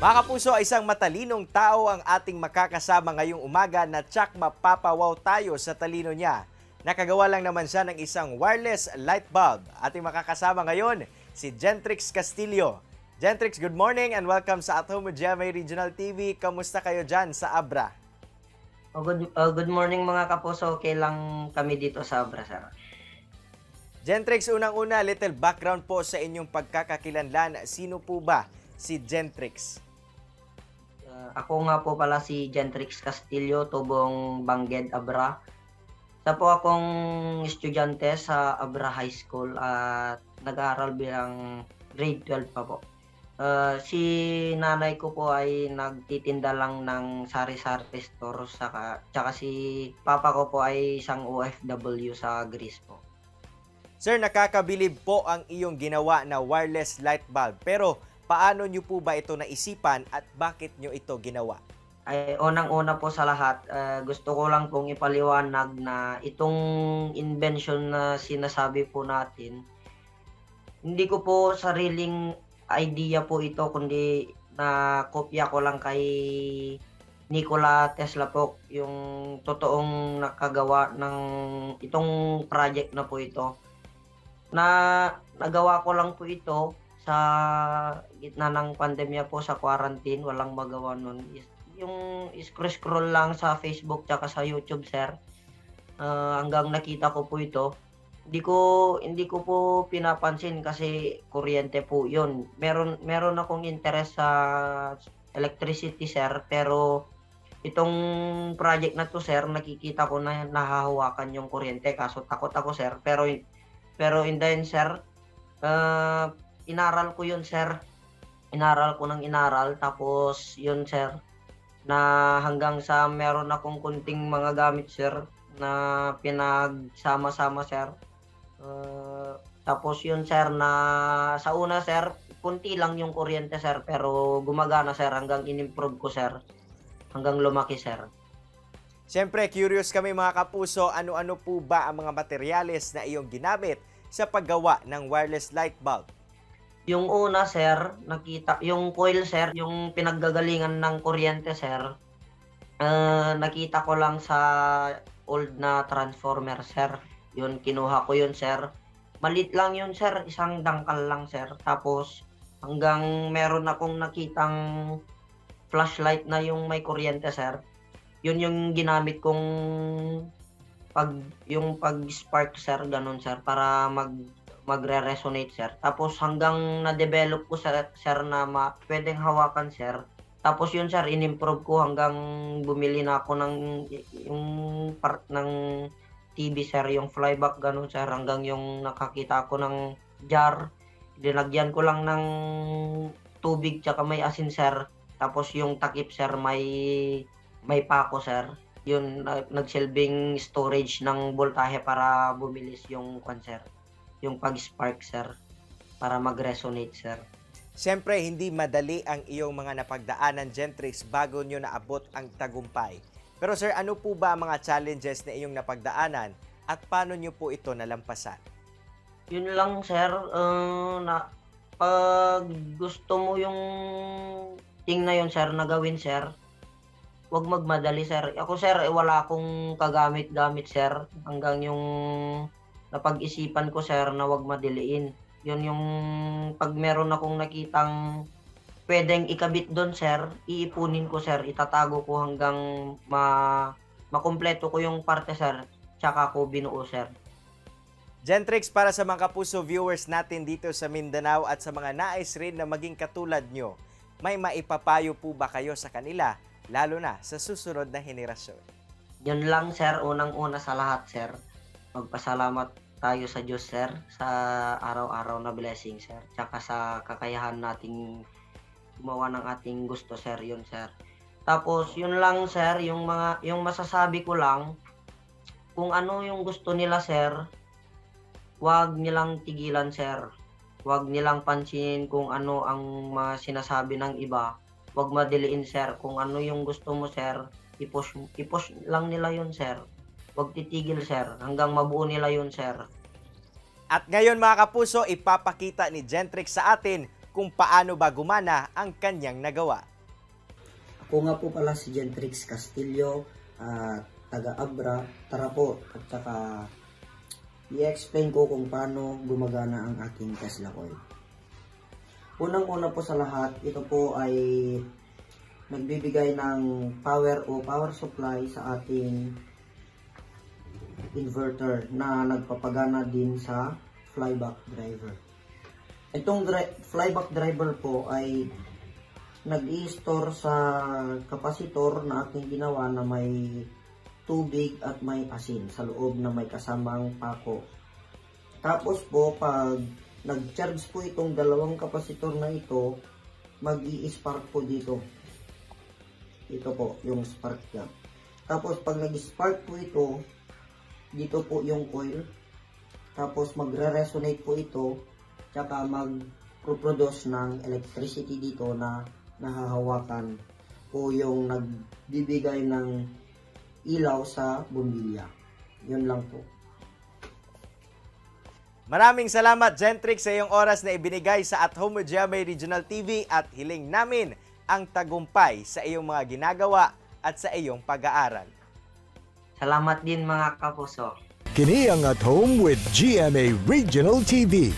Mga kapuso, isang matalinong tao ang ating makakasama ngayong umaga na tsak mapapawaw tayo sa talino niya. Nakagawa lang naman siya ng isang wireless light bulb. Ating makakasama ngayon, si Gentrix Castillo. Gentrix, good morning and welcome sa At Home with GMA Regional TV. Kamusta kayo dyan sa Abra? Good morning mga kapuso. Okay lang kami dito sa Abra, sir. Gentrix, unang-una, little background po sa inyong pagkakakilanlan. Sino po ba si Gentrix? Ako nga po pala si Gentrix Castillo, tubong Bangged, Abra. Isa po akong estudyante sa Abra High School at nag-aaral bilang grade 12 pa po. Si nanay ko po ay nagtitinda lang ng sari-sari store, tsaka si papa ko po ay isang OFW sa Greece po. Sir, nakakabilib po ang iyong ginawa na wireless light bulb. Pero paano nyo po ba ito naisipan at bakit nyo ito ginawa? Ay, unang-una po sa lahat, gusto ko lang pong ipaliwanag na itong invention na sinasabi po natin, hindi ko po sariling idea po ito, kundi na kopya ko lang kay Nikola Tesla po, yung totoong nakagawa ng itong project na po ito. Nagawa ko lang po ito sa gitna ng pandemya po, sa quarantine, walang magawa nun. Yung scroll lang sa Facebook tsaka sa YouTube, sir. Hanggang nakita ko po ito. Hindi ko po pinapansin kasi kuryente po 'yon. Meron akong interest sa electricity, sir, pero itong project na to, sir, nakikita ko na nahahawakan yung kuryente, kaso takot ako, sir. Pero in the end, sir, inaral ko yun, sir. Inaral ko ng inaral. Tapos yun, sir, na hanggang sa meron akong kunting mga gamit, sir, na pinagsama-sama, sir. Tapos yun, sir, na sa una, sir, kunti lang yung kuryente, sir, pero gumagana, sir, hanggang in-improve ko, sir. Hanggang lumaki, sir. Siyempre, curious kami mga kapuso, ano-ano po ba ang mga materyales na iyong ginamit sa paggawa ng wireless light bulb? Yung una, sir, yung coil, sir, yung pinaggagalingan ng kuryente, sir, nakita ko lang sa old na transformer, sir. Yun, kinuha ko yun, sir. Malit lang yun, sir, isang dangkal lang, sir. Tapos hanggang meron akong nakitang flashlight na yung may kuryente, sir. Yun yung ginamit kong pag-spark, sir, ganun, sir, para magre-resonate, sir. Tapos hanggang na-develop ko, sir, na pwedeng hawakan, sir. Tapos yun, sir, in-improve ko hanggang bumili na ako ng yung part ng TV, sir, yung flyback, ganun, sir, hanggang yung nakakita ko ng jar. Dinagyan ko lang ng tubig tsaka may asin, sir. Tapos yung takip, sir, may pako, sir. Yun, nagsilbing storage ng voltahe para bumilis yung sir, yung pag-spark, sir, para mag-resonate, sir. Siyempre, hindi madali ang iyong mga napagdaanan, Gentrix, bago nyo naabot ang tagumpay. Pero sir, ano po ba ang mga challenges na iyong napagdaanan at paano nyo po ito nalampasan? Yun lang, sir, na pag gusto mo yung thing na yun, sir, na gawin, sir, huwag magmadali, sir. Ako, sir, wala akong kagamit-gamit, sir. Hanggang yung napag-isipan ko, sir, na huwag madiliin. Yun yung pag meron akong nakitang pwedeng ikabit doon, sir, iipunin ko, sir. Itatago ko hanggang makumpleto ko yung parte, sir. Tsaka ko binuo, sir. Gentrix, para sa mga kapuso viewers natin dito sa Mindanao at sa mga nais rin na maging katulad nyo, may maipapayo po ba kayo sa kanila, lalo na sa susunod na henerasyon? Yun lang, sir, unang-una sa lahat, sir. Magpasalamat tayo sa Diyos, sir, sa araw-araw na blessing, sir. Tsaka sa kakayahan nating gumawa ng ating gusto, sir, yun, sir. Tapos, yun lang, sir, yung masasabi ko lang, kung ano yung gusto nila, sir, huwag nilang tigilan, sir. Huwag nilang pansinin kung ano ang mga sinasabi ng iba. Huwag madiliin, sir. Kung ano yung gusto mo, sir, i-push lang nila yun, sir. Huwag titigil, sir, hanggang mabuo nila yun, sir. At ngayon mga kapuso, ipapakita ni Gentrix sa atin kung paano ba gumana ang kanyang nagawa. Ako nga po pala si Gentrix Castillo, taga Abra. Tara po, at saka i-explain ko kung paano gumagana ang aking Tesla coil. Unang-una po sa lahat, ito po ay nagbibigay ng power o power supply sa ating inverter na nagpapagana din sa flyback driver. Itong flyback driver po ay nag-i-store sa kapasitor na aking ginawa na may tubig at may asin sa loob na may kasamang pako. Tapos po, pag nag-charge po itong dalawang kapasitor na ito, mag-i-spark po dito. Ito po, yung spark gap. Tapos pag nag-spark po ito, dito po yung coil. Tapos magre-resonate po ito, tsaka mag-produce ng electricity dito na nahahawakan o yung nagbibigay ng ilaw sa bumbilya. Yun lang po. Maraming salamat, Gentrix, sa iyong oras na ibinigay sa At Home with GMA Regional TV at hiling namin ang tagumpay sa iyong mga ginagawa at sa iyong pag-aaral. Salamat din mga kapuso. Kini ang At Home with GMA Regional TV.